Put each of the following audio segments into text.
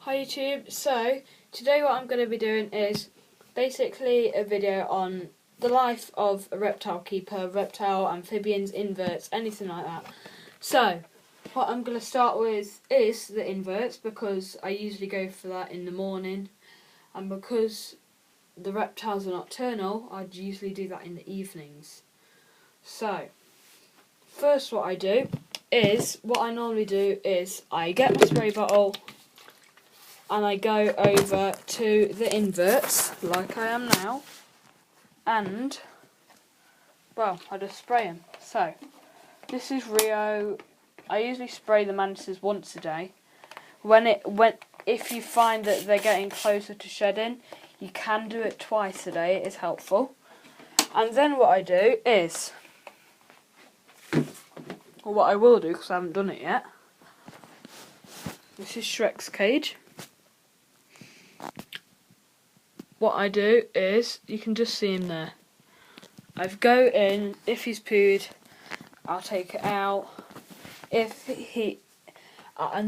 Hi YouTube, so today what I'm going to be doing is basically a video on the life of a reptile keeper, reptile, amphibians, inverts, anything like that. So what I'm going to start with is the inverts because I usually go for that in the morning, and because the reptiles are nocturnal I'd usually do that in the evenings. So first what I normally do is I get my spray bottle and I go over to the inverts, like I am now, and, well, I just spray them. So, this is Rio. I usually spray the mantises once a day. If you find that they're getting closer to shedding, you can do it twice a day, it is helpful. And then what I do is, or what I will do, because I haven't done it yet, this is Shrek's cage. What I do is, you can just see him there. I go in, if he's pooed, I'll take it out. And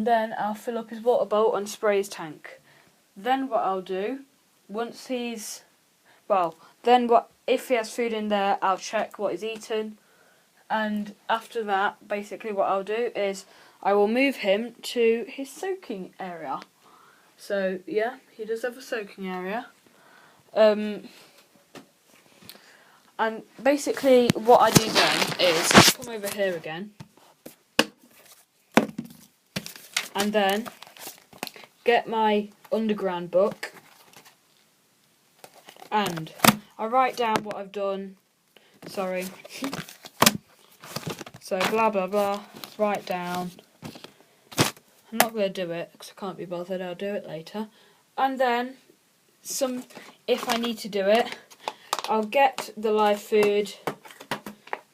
then I'll fill up his water bowl and spray his tank. Then what I'll do, if he has food in there, I'll check what he's eaten. And after that, basically what I'll do is, I will move him to his soaking area. So yeah, he does have a soaking area. And basically what I do then is come over here again and then get my underground book and I write down what I've done. Sorry. So blah blah blah, write down. I'm not going to do it because I can't be bothered, I'll do it later. And then if I need to do it, I'll get the live food,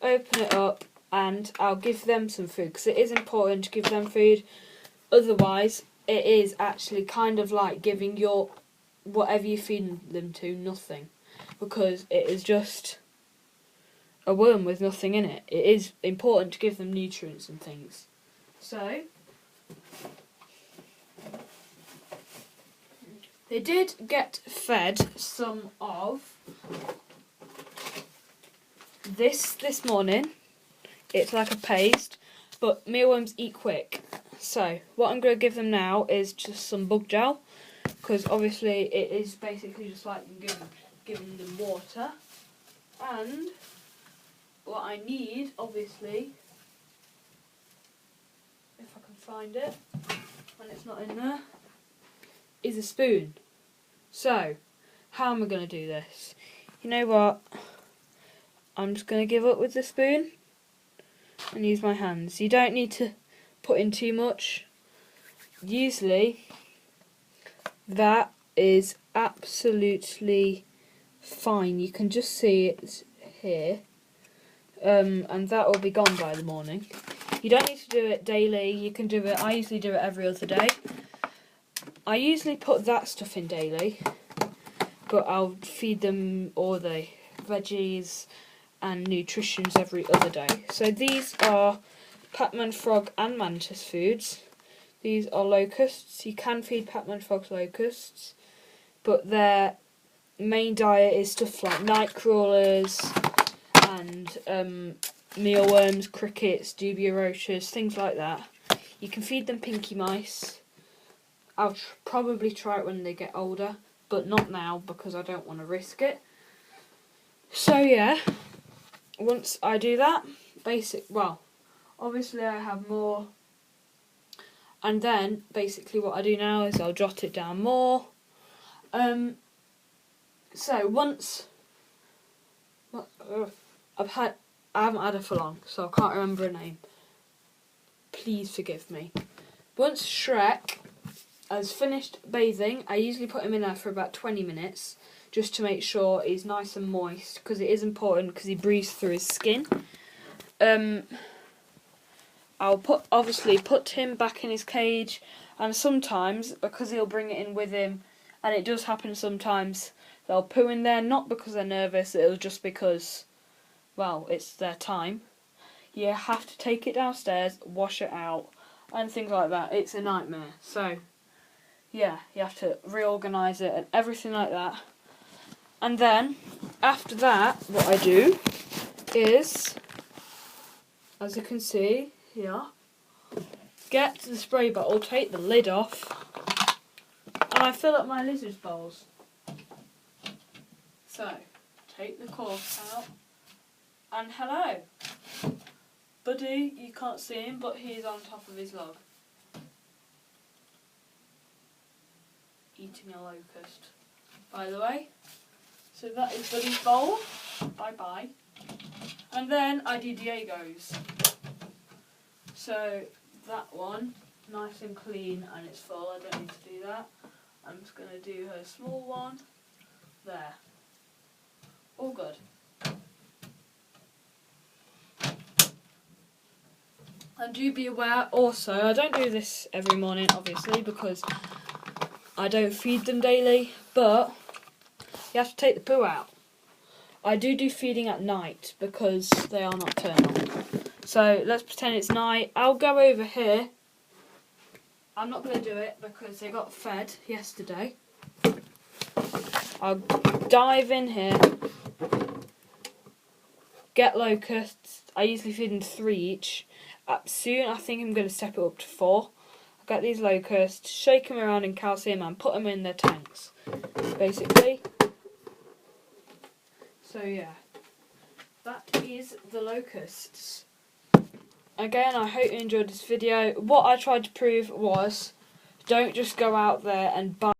open it up, and I'll give them some food, because it is important to give them food. Otherwise, it is actually kind of like giving whatever you feed them to nothing, because it is just a worm with nothing in it. It is important to give them nutrients and things. So they did get fed some of this morning. It's like a paste, but mealworms eat quick. So what I'm going to give them now is just some bug gel, because obviously it is basically just like giving them water. And what I need, obviously, if I can find it when it's not in there, is a spoon. So how am I going to do this? You know what? I'm just going to give up with the spoon and use my hands. You don't need to put in too much. Usually that is absolutely fine. You can just see it here, and that will be gone by the morning. You don't need to do it daily. You can do it, I usually do it every other day. I usually put that stuff in daily, but I'll feed them all the veggies and nutritions every other day. So these are Pac-Man frog and mantis foods. These are locusts. You can feed Pac-Man frogs locusts, but their main diet is stuff like night crawlers and mealworms, crickets, dubia roaches, things like that. You can feed them pinky mice. I'll probably try it when they get older, but not now because I don't want to risk it. So yeah, once I do that, obviously I have more, and then basically what I do now is I'll jot it down more. So once I haven't had her for long, so I can't remember her name. Please forgive me. Once Shrek has finished bathing, I usually put him in there for about 20 minutes, just to make sure he's nice and moist, because it is important because he breathes through his skin. I'll obviously put him back in his cage, and sometimes, because he'll bring it in with him, and it does happen sometimes, they'll poo in there, not because they're nervous, it'll just because, well, it's their time. You have to take it downstairs, wash it out, and things like that. It's a nightmare. So yeah, you have to reorganise it and everything like that. And then, after that, what I do is, as you can see here, get the spray bottle, take the lid off, and I fill up my lizard's bowls. So, take the cork out, and hello. Buddy, you can't see him, but he's on top of his log. Eating a locust, by the way. So that is Buddy's bowl. Bye bye. And then I do Diego's. So that one, nice and clean, and it's full. I don't need to do that. I'm just going to do her small one. There. All good. And do be aware also, I don't do this every morning obviously because I don't feed them daily, but you have to take the poo out. I do feeding at night because they are nocturnal. So let's pretend it's night. I'll go over here. I'm not going to do it because they got fed yesterday. I'll dive in here, get locusts. I usually feed them 3 each. Soon I think I'm going to step it up to 4. I'll get these locusts, shake them around in calcium and put them in their tanks, basically. So yeah, that is the locusts. Again, I hope you enjoyed this video. What I tried to prove was, don't just go out there and buy